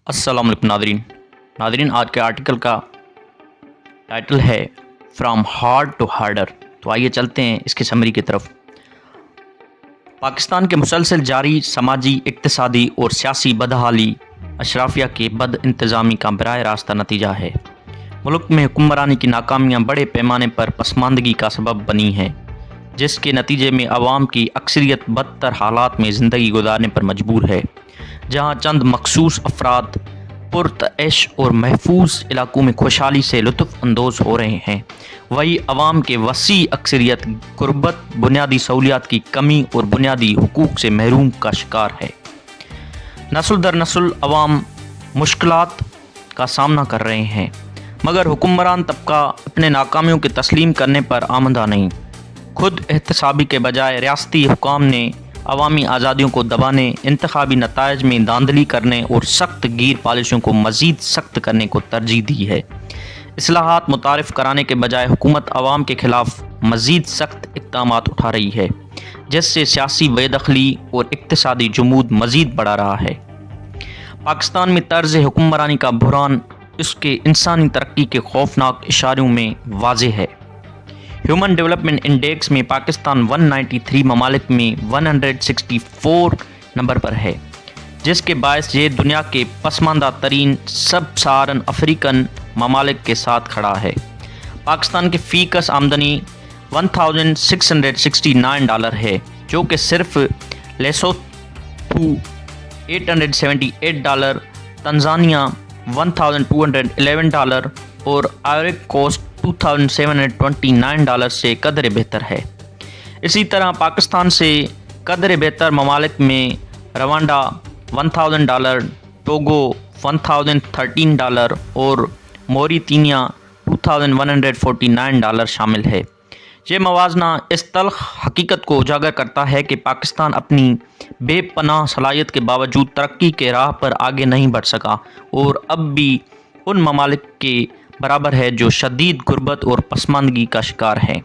अस्सलाम वालेकुम नादरीन आज के आर्टिकल का टाइटल है फ्रॉम हार्ड टू हार्डर। तो आइए चलते हैं इसकी समरी की तरफ। पाकिस्तान के मुसलसल जारी समाजी, इक्तिसादी और सियासी बदहाली अशराफिया के बद इंतज़ामी का बराह रास्ता नतीजा है। मुल्क में हुक्मरानी की नाकामियाँ बड़े पैमाने पर पसमानदगी का सबब बनी हैं, जिसके नतीजे में अवाम की अक्सरियत बदतर हालात में ज़िंदगी गुजारने पर मजबूर है। जहाँ चंद मखसूस अफराद पुरतऐश और महफूज इलाकों में खुशहाली से लुत्फ़ अंदोज़ हो रहे हैं, वही अवाम के वसी अक्सरियत गुर्बत, बुनियादी सहूलियात की कमी और बुनियादी हुकूक से महरूम का शिकार है। नस्ल दर नस्ल अवाम मुश्किलात का सामना कर रहे हैं, मगर हुक्मरान तबका अपने नाकामियों के तस्लीम करने पर आमदा नहीं। खुद एहतसाबी के बजाय रियासती हुकाम ने अवामी आज़ादियों को दबाने, इंतखाबी नताइज में धांधली करने और सख्त गिर पॉलिसियों को मज़ीद सख्त करने को तरजीह दी है। इस्लाहात मुतारिफ़ कराने के बजाय हुकूमत अवाम के ख़िलाफ़ मज़ीद सख्त इक़दामात उठा रही है, जिससे सियासी बेदखली और इक़्तिसादी जुमूद मज़ीद बढ़ा रहा है। पाकिस्तान में तर्ज़ हुक्मरानी का बुहरान उसके इंसानी तरक्की के खौफनाक इशारों में वाज़ेह है। ह्यूमन डेवलपमेंट इंडेक्स में पाकिस्तान 193 ममालिक में 164 नंबर पर है, जिसके बायस ये दुनिया के पसमानदा तरीन सब सहारन अफ्रीकन ममालिक के साथ खड़ा है। पाकिस्तान की फ़ीकस आमदनी $1669 है, जो कि सिर्फ लेसोथो $878, तंजानिया $1211 और आयवरी कोस्ट $2729 से कदर बेहतर है। इसी तरह पाकिस्तान से कदर बेहतर ममालिक में रवांडा $1000, टोगो $1013 और मोरितानिया $2149 शामिल है। ये मवाजना इस तल्ख हकीकत को उजागर करता है कि पाकिस्तान अपनी बेपनाह सलाहियत के बावजूद तरक्की के राह पर आगे नहीं बढ़ सका और अब भी उन ममालिक के बराबर है जो शदीद गुर्बत और पसमानदगी का शिकार है।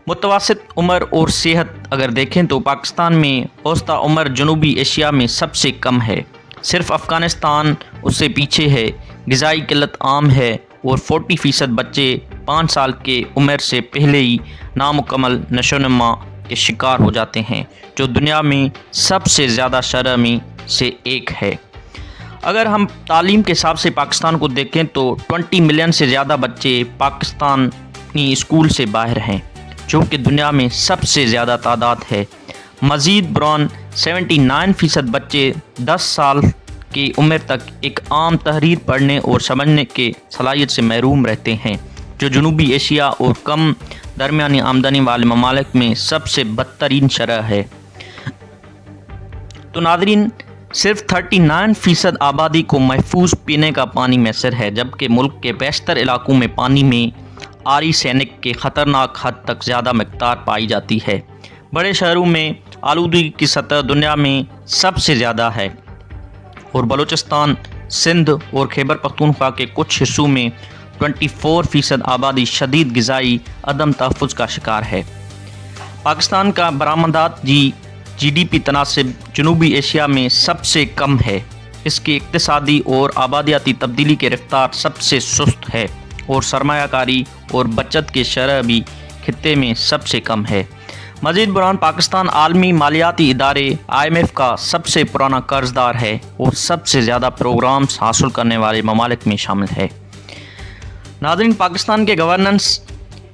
मुतवसत उम्र और सेहत अगर देखें तो पाकिस्तान में औसता उम्र जनूबी एशिया में सबसे कम है, सिर्फ अफ़गानिस्तान उससे पीछे है। ग़िज़ाई किल्लत आम है और 40% बच्चे 5 साल के उम्र से पहले ही नामुकम्मल नशोनुमा के शिकार हो जाते हैं, जो दुनिया में सबसे ज़्यादा शरह में से एक है। अगर हम तालीम के हिसाब से पाकिस्तान को देखें तो 20 मिलियन से ज़्यादा बच्चे पाकिस्तानी स्कूल से बाहर हैं, जो कि दुनिया में सबसे ज़्यादा तादाद है। मज़ीद बरौन 79% बच्चे 10 साल की उम्र तक एक आम तहरीर पढ़ने और समझने के सलाहियत से महरूम रहते हैं, जो जनूबी एशिया और कम दरमियानी आमदनी वाले ममालिक में सबसे बदतरीन शरह है। तो नाज़रीन, सिर्फ 39% आबादी को महफूज पीने का पानी मैसर है, जबकि मुल्क के बेशतर इलाकों में पानी में आर्सेनिक के ख़तरनाक हद तक ज़्यादा मकदार पाई जाती है। बड़े शहरों में आलूदगी की सतह दुनिया में सबसे ज़्यादा है और बलूचिस्तान, सिंध और खैबर पख्तूनख्वा के कुछ हिस्सों में 24% आबादी शदीद ग़िज़ाई अदम तहफ़्फ़ुज़ का शिकार है। पाकिस्तान का बरामदात GDP तनासिब जनूबी एशिया में सबसे कम है। इसकी इक्तिसादी और आबादियाती तब्दीली के रफ्तार सबसे सुस्त है और सरमायाकारी और बचत के शरह भी खित्ते में सबसे कम है। मज़ीद बरौन पाकिस्तान आलमी मालियाती इदारे IMF का सबसे पुराना कर्जदार है और सबसे ज़्यादा प्रोग्राम्स हासिल करने वाले ममालिक में शामिल है। नाज़रीन, पाकिस्तान के गवर्नेंस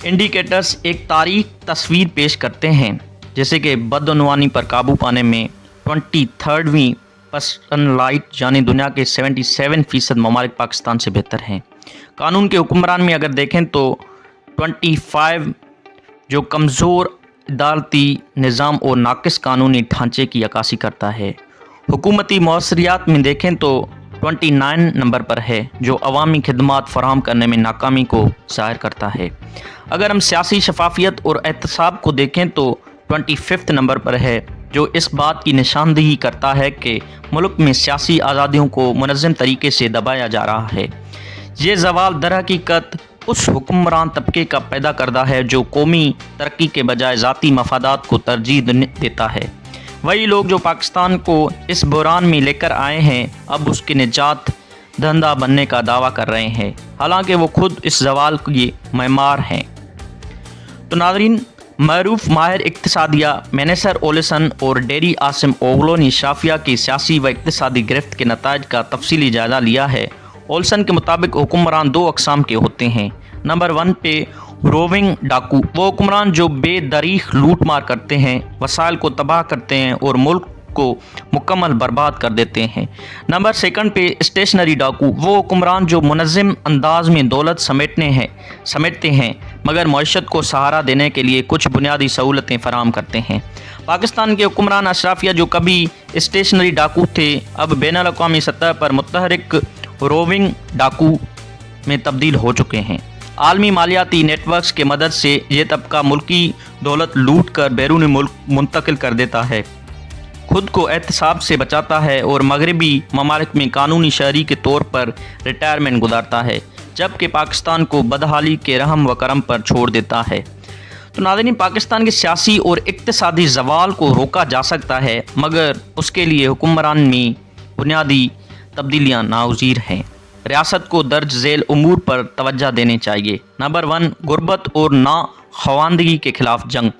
इंडिकेटर्स एक तारीख तस्वीर पेश करते हैं, जैसे कि बदअनवानी पर काबू पाने में 23वीं परसेंटाइल यानी दुनिया के 77% ममालिक पाकिस्तान से बेहतर हैं। कानून के हुक्मरान में अगर देखें तो 25 जो कमज़ोर अदालती निज़ाम और नाकिस कानूनी ढांचे की अक्कासी करता है। हुकूमती मौसरियात में देखें तो 29 नंबर पर है, जो अवामी खिदमात फराहम करने में नाकामी को ज़ाहिर करता है। अगर हम सियासी शफाफियत और एहतसाब को देखें तो 25 नंबर पर है, जो इस बात की निशानदेही करता है कि मुल्क में सियासी आज़ादियों को मुनज़्ज़म तरीके से दबाया जा रहा है। ये ज़वाल दर हकीकत उस हुक्मरान तबके का पैदा करता है जो कौमी तरक्की के बजाय ज़ाती मफादात को तरजीह देता है। वही लोग जो पाकिस्तान को इस बहरान में लेकर आए हैं अब उसके निजात धंधा बनने का दावा कर रहे हैं, हालांकि वो खुद इस ज़वाल के मैमार हैं। तो नाज़रीन, मरूफ माहिर इक्तिसादिया मैनेसर ओलिसन और डेरी आसिम ओगलो ने शाफिया की सियासी व इक्तिसादी गिरफ्त के नताइज का तफसीली जायज़ा लिया है। ओलिसन के मुताबिक हुक्मरान दो अक़साम के होते हैं। नंबर 1 पे रोविंग डाकू, वो हुक्मरान जो बेदरीख लूट मार करते हैं, वसाइल को तबाह करते हैं और मुल्क को मुकम्मल बर्बाद कर देते हैं। नंबर 2 पे स्टेशनरी डाकू, वो हुक्मरान जो मुनज़्ज़म अंदाज में दौलत समेटते हैं मगर मईशत को सहारा देने के लिए कुछ बुनियादी सहूलतें फराहम करते हैं। पाकिस्तान के हुक्मरान अशराफिया जो कभी स्टेशनरी डाकू थे अब बैनुल अक़वामी सतह पर मुतहरिक रोविंग डाकू में तब्दील हो चुके हैं। आलमी मालियाती नेटवर्क्स के मदद से ये तबका मुल्की दौलत लूट कर बैरून मुल्क मुंतकिल कर देता है, खुद को एहतसाब से बचाता है और मगरबी ममालिक में कानूनी शहरी के तौर पर रिटायरमेंट गुजारता है, जबकि पाकिस्तान को बदहाली के रहम व करम पर छोड़ देता है। तो नाज़रीन, पाकिस्तान के सियासी और इक्तिसादी ज़वाल को रोका जा सकता है मगर उसके लिए हुक्मरान में बुनियादी तब्दीलियाँ नाउज़ीर हैं। रियासत को दर्ज झेल उमूर पर तवज्जो देनी चाहिए। नंबर 1, गुर्बत और ना खवानदगी के खिलाफ जंग,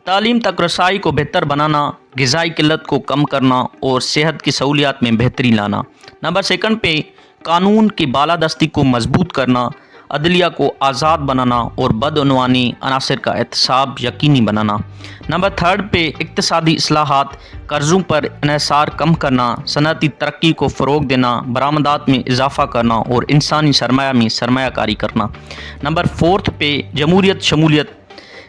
तालीम तक रसाई को बेहतर बनाना, ग़िज़ाई किल्लत को कम करना और सेहत की सहूलियात में बेहतरी लाना। नंबर 2 पे कानून की बालादस्ती को मजबूत करना, अदलिया को आज़ाद बनाना और बदअनवानी अनासर का एहतसाब यकीनी बनाना। नंबर 3 पे इक्तिसादी इस्लाहात, कर्ज़ों पर इन्हिसार कम करना, सनअती तरक्की को फ़रोग़ देना, बरामदात में इजाफ़ा करना और इंसानी सरमाया में सरमायाकारी करना। नंबर 4 पे जमहूरियत शमूलियत,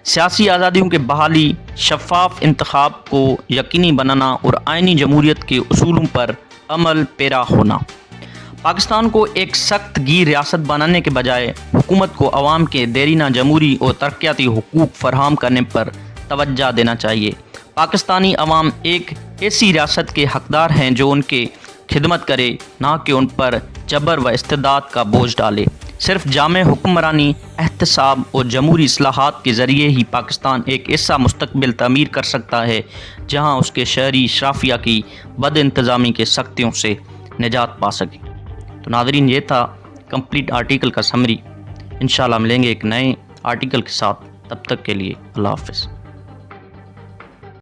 सियासी आज़ादियों के बहाली, शफ़ाफ़ इंतखाब को यकीनी बनाना और आइनी जमहूरियत के उसूलों पर अमल पेरा होना। पाकिस्तान को एक सख्त गिर रियासत बनाने के बजाय हुकूमत को अवाम के देरीना जमहूरी और तरक्याती हुकूक फराहम करने पर तवज्जो देना चाहिए। पाकिस्तानी अवाम एक ऐसी रियासत के हकदार हैं जो उनके खिदमत करे, ना कि उन पर जबर व इस्तेदाद का बोझ डाले। सिर्फ जामे हुक्मरानी, एहतसाब और जमहूरी इस्लाहात के ज़रिए ही पाकिस्तान एक ऐसा मुस्तकबिल तमीर कर सकता है जहाँ उसके शहरी अशराफिया की बद इंतज़ामी के सख्तियों से निजात पा सके। तो नाज़रीन, ये था कंप्लीट आर्टिकल का समरी। इंशाल्लाह मिलेंगे एक नए आर्टिकल के साथ, तब तक के लिए अल्लाह हाफ़िज़।